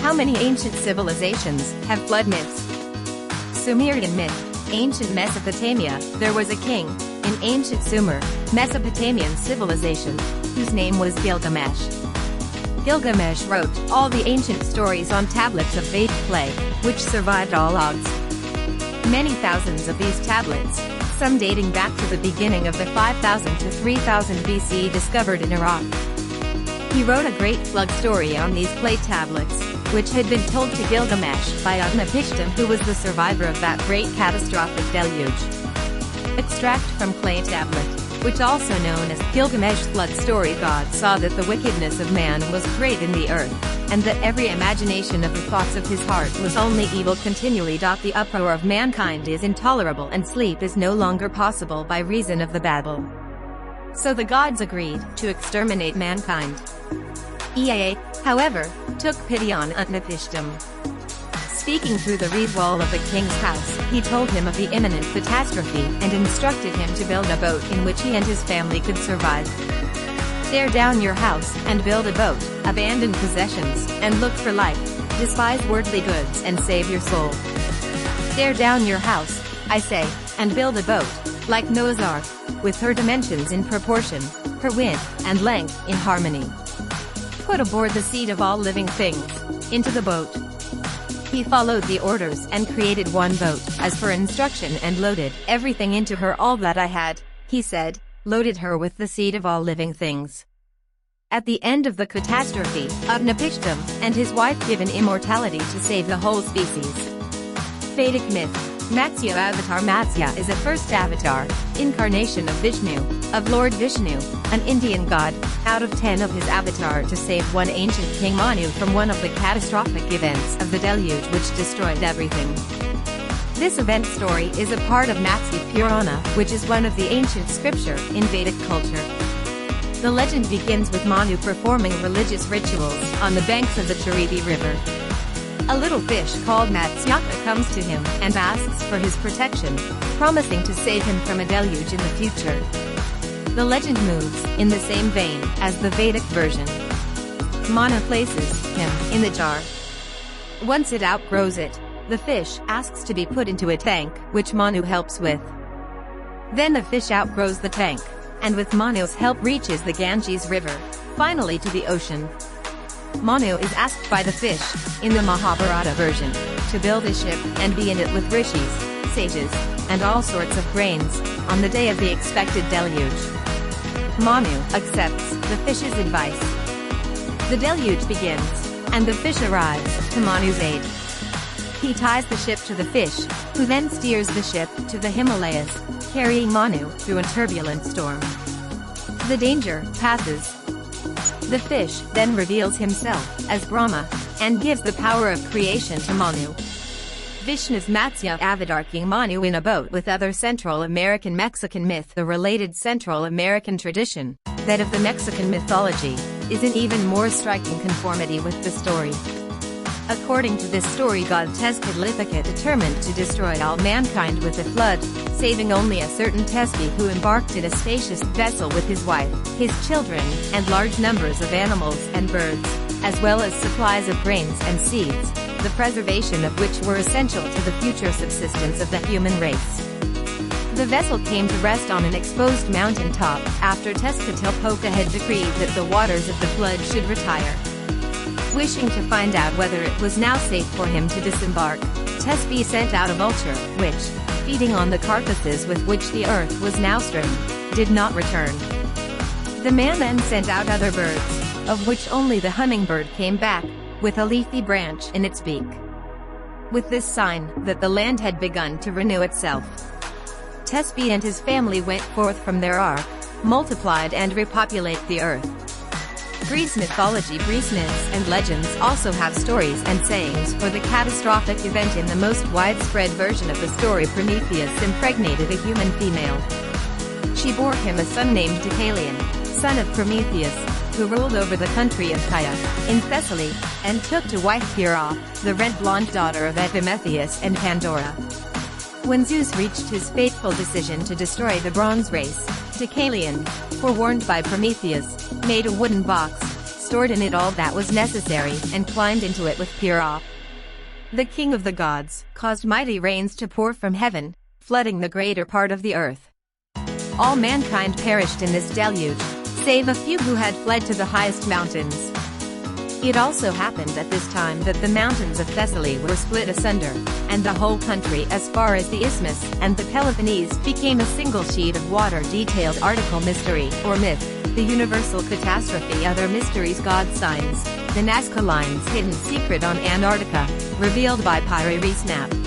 How many ancient civilizations have flood myths? Sumerian myth. Ancient Mesopotamia, there was a king, in ancient Sumer, Mesopotamian civilization, whose name was Gilgamesh. Gilgamesh wrote all the ancient stories on tablets of Vedic clay, which survived all odds. Many thousands of these tablets, some dating back to the beginning of the 5000 to 3000 BC, discovered in Iraq. He wrote a great flood story on these clay tablets, which had been told to Gilgamesh by Utnapishtim, who was the survivor of that great catastrophic deluge. Extract from clay tablet, which also known as Gilgamesh flood story. God saw that the wickedness of man was great in the earth, and that every imagination of the thoughts of his heart was only evil continually. The uproar of mankind is intolerable, and sleep is no longer possible by reason of the Babel. So the gods agreed to exterminate mankind. Ea, however, took pity on Utnapishtim. Speaking through the reed wall of the king's house, he told him of the imminent catastrophe and instructed him to build a boat in which he and his family could survive. Tear down your house and build a boat, abandon possessions, and look for life, despise worldly goods and save your soul. Tear down your house, I say, and build a boat, like Noah's Ark, with her dimensions in proportion, her width and length in harmony. Put aboard the seed of all living things, into the boat. He followed the orders and created one boat, as per instruction, and loaded everything into her. All that I had, he said, loaded her with the seed of all living things. At the end of the catastrophe, Utnapishtim and his wife given immortality to save the whole species. Vedic myth. Matsya avatar. Matsya is a first avatar, incarnation of Vishnu, of Lord Vishnu, an Indian god, out of 10 of his avatar to save one ancient king Manu from one of the catastrophic events of the deluge which destroyed everything. This event story is a part of Matsya Purana, which is one of the ancient scripture in Vedic culture. The legend begins with Manu performing religious rituals on the banks of the Chariti river. A little fish called Matsyaka comes to him and asks for his protection, promising to save him from a deluge in the future. The legend moves in the same vein as the Vedic version. Manu places him in the jar. Once it outgrows it, the fish asks to be put into a tank, which Manu helps with. Then the fish outgrows the tank, and with Manu's help reaches the Ganges river, finally to the ocean. Manu is asked by the fish, in the Mahabharata version, to build a ship and be in it with rishis, sages, and all sorts of grains, on the day of the expected deluge. Manu accepts the fish's advice. The deluge begins, and the fish arrives to Manu's aid. He ties the ship to the fish, who then steers the ship to the Himalayas, carrying Manu through a turbulent storm. The danger passes. The fish then reveals himself as Brahma, and gives the power of creation to Manu. Vishnu's Matsya avatar King Manu in a boat with other Central American Mexican myth. The related Central American tradition, that of the Mexican mythology, is in even more striking conformity with the story. According to this story, god Tezcatlipoca determined to destroy all mankind with a flood, saving only a certain Tezpi, who embarked in a spacious vessel with his wife, his children, and large numbers of animals and birds, as well as supplies of grains and seeds, the preservation of which were essential to the future subsistence of the human race. The vessel came to rest on an exposed mountain top, after Tezcatlipoca had decreed that the waters of the flood should retire. Wishing to find out whether it was now safe for him to disembark, Tezpi sent out a vulture, which, feeding on the carcasses with which the earth was now strewn, did not return. The man then sent out other birds, of which only the hummingbird came back, with a leafy branch in its beak. With this sign that the land had begun to renew itself. Tezpi and his family went forth from their ark, multiplied and repopulate the earth. Greece mythology. Greece myths and legends also have stories and sayings for the catastrophic event. In the most widespread version of the story, Prometheus impregnated a human female. She bore him a son named Deucalion, son of Prometheus, who ruled over the country of Caia, in Thessaly, and took to wife Pyrrha, the red blonde daughter of Epimetheus and Pandora. When Zeus reached his fateful decision to destroy the bronze race, Deucalion, forewarned by Prometheus, made a wooden box, stored in it all that was necessary, and climbed into it with pure awe. The king of the gods caused mighty rains to pour from heaven, flooding the greater part of the earth. All mankind perished in this deluge, save a few who had fled to the highest mountains. It also happened at this time that the mountains of Thessaly were split asunder, and the whole country as far as the Isthmus and the Peloponnese became a single sheet of water. Detailed article. Mystery or myth, the universal catastrophe. Other mysteries. God signs, the Nazca Line's hidden secret on Antarctica, revealed by Pierre Resnap.